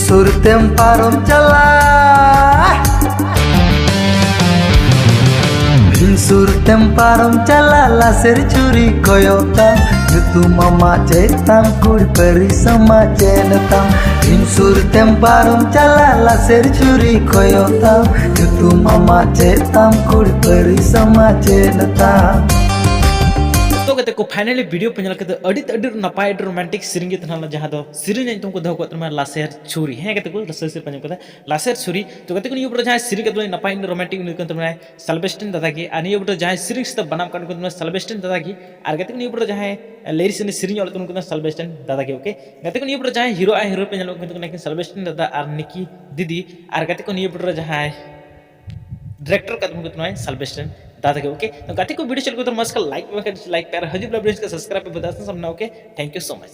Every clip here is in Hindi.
Surtem parom cala, surtem parom cala, laser curi koyotam, itu mama cetam kur peri sama cenetam. Surtem parom cala, laser curi koyotam, itu mama cetam kur peri sama cenetam. तो कहते को फाइनली वीडियो पे के अड़ी नपाय रोमांटिक सीरीज तना जहाँ दो सीरीज तुमको दो को लासेर छुरी है कहते को लासेर पंजम कहते लासेर छुरी तो कहते को ये ऊपर जहाँ सीरीज के नपाय रोमांटिक तुम्हारे सेल्बेस्टिन दादा की और ये ऊपर जहाँ सीरीज तब बनाम कर तुम्हारे सेल्बेस्टिन दादा की और कहते को ये ऊपर जहाँ लेरिस सीरीज वाले तुमको सेल्बेस्टिन दादा की ओके कहते को ये ऊपर जहाँ हीरो हीरो पे सेल्बेस्टिन दादा और निकी दीदी और कहते को ये ऊपर जहाँ डायरेक्टर का तुमको तुम्हारे सेल्बेस्टिन दादा के ओके तो गाती को वीडियो चल को तो मस्त का लाइक प्यार हजूब लवलीज का सब्सक्राइब पे बता सबना okay thank you so much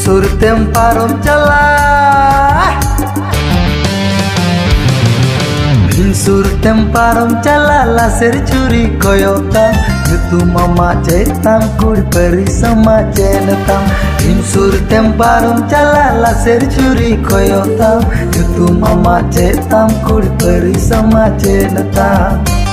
Surtem parom cala, surtem parom cala, laser curi koyotam, itu mama cetam kur peri sama cenetam. Surtem parom cala, laser curi koyotam, itu mama cetam kur peri sama cenetam.